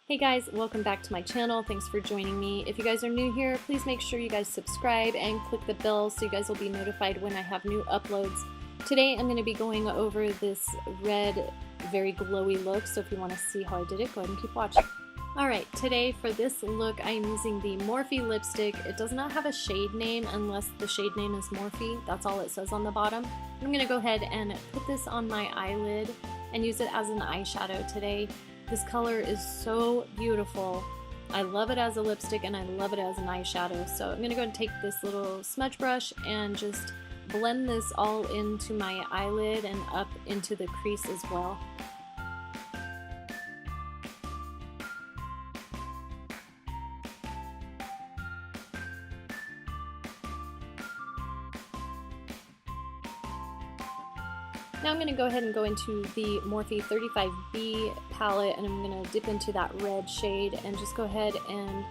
Hey guys, welcome back to my channel. Thanks for joining me. If you guys are new here, please make sure you guys subscribe and click the bell so you guys will be notified when I have new uploads. Today I'm going to be going over this red, very glowy look, so if you want to see how I did it, go ahead and keep watching. Alright, today for this look I'm using the Morphe lipstick. It does not have a shade name unless the shade name is Morphe. That's all it says on the bottom. I'm going to go ahead and put this on my eyelid and use it as an eyeshadow today. This color is so beautiful. I love it as a lipstick and I love it as an eyeshadow. So I'm going to go and take this little smudge brush and just blend this all into my eyelid and up into the crease as well. Now I'm going to go ahead and go into the Morphe 35B palette and I'm going to dip into that red shade and just go ahead and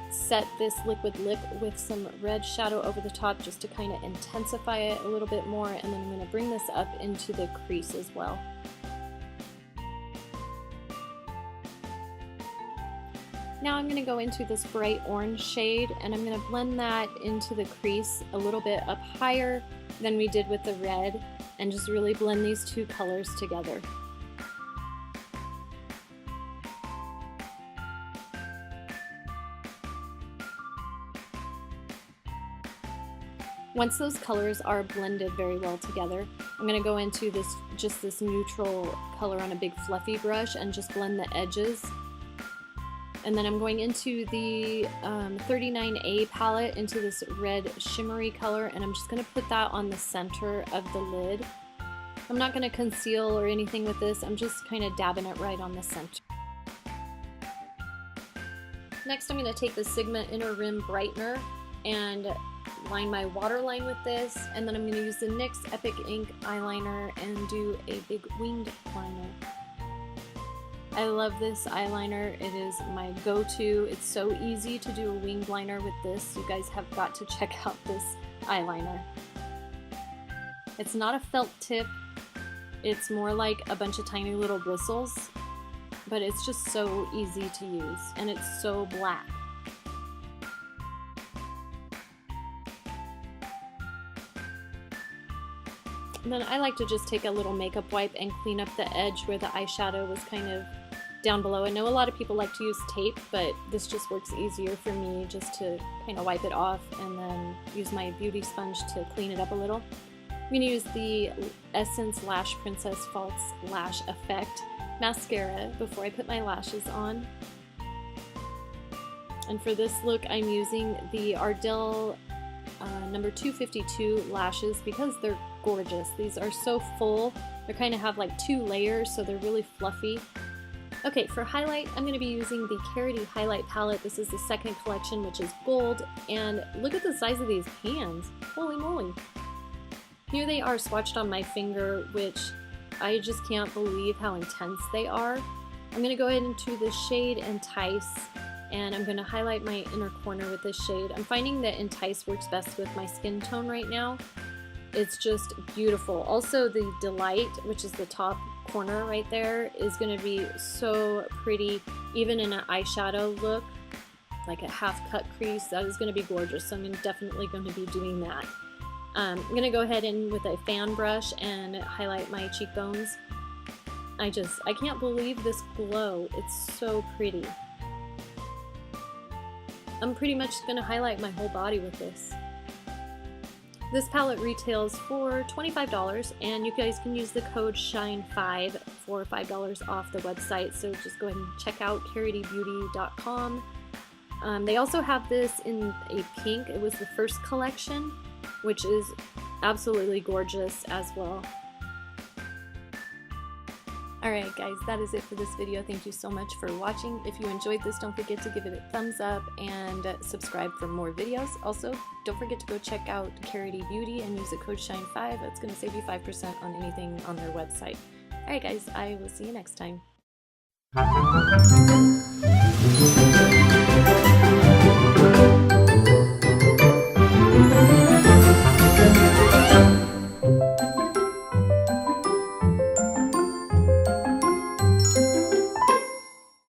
set this liquid lip with some red shadow over the top just to kind of intensify it a little bit more, and then I'm going to bring this up into the crease as well. Now I'm going to go into this bright orange shade and I'm going to blend that into the crease a little bit up higher than we did with the red, and just really blend these two colors together. Once those colors are blended very well together, I'm going to go into this neutral color on a big fluffy brush and just blend the edges. And then I'm going into the 39A palette into this red shimmery color, and I'm just going to put that on the center of the lid. I'm not going to conceal or anything with this, I'm just kind of dabbing it right on the center. Next I'm going to take the Sigma Inner Rim Brightener and line my waterline with this, and then I'm going to use the NYX Epic Ink eyeliner and do a big winged liner. I love this eyeliner. It is my go-to. It's so easy to do a winged liner with this. You guys have got to check out this eyeliner. It's not a felt tip. It's more like a bunch of tiny little bristles, but it's just so easy to use, and it's so black. And then I like to just take a little makeup wipe and clean up the edge where the eyeshadow was kind of down below. I know a lot of people like to use tape, but this just works easier for me just to kind of wipe it off and then use my beauty sponge to clean it up a little. I'm going to use the Essence Lash Princess False Lash Effect mascara before I put my lashes on. And for this look I'm using the Ardell number 252 lashes because they're gorgeous. These are so full. They kind of have like two layers, so they're really fluffy. Okay, for highlight, I'm going to be using the Karity Highlight palette. This is the second collection, which is gold, and look at the size of these pans. Holy moly. Here they are swatched on my finger, which I just can't believe how intense they are. I'm going to go ahead into the shade Entice, and I'm going to highlight my inner corner with this shade. I'm finding that Entice works best with my skin tone right now. It's just beautiful. Also the Delight, which is the top corner right there, is going to be so pretty even in an eyeshadow look, like a half cut crease. That is going to be gorgeous, so I'm definitely going to be doing that. I'm going to go ahead and with a fan brush and highlight my cheekbones. I can't believe this glow. It's so pretty. I'm pretty much going to highlight my whole body with this. This palette retails for $25, and you guys can use the code SHINE5 for $5 off the website, so just go ahead and check out karitybeauty.com. They also have this in a pink. It was the first collection, which is absolutely gorgeous as well. Alright guys, that is it for this video. Thank you so much for watching. If you enjoyed this, don't forget to give it a thumbs up and subscribe for more videos. Also, don't forget to go check out Karity Beauty and use the code SHINE5. That's going to save you 5% on anything on their website. Alright guys, I will see you next time.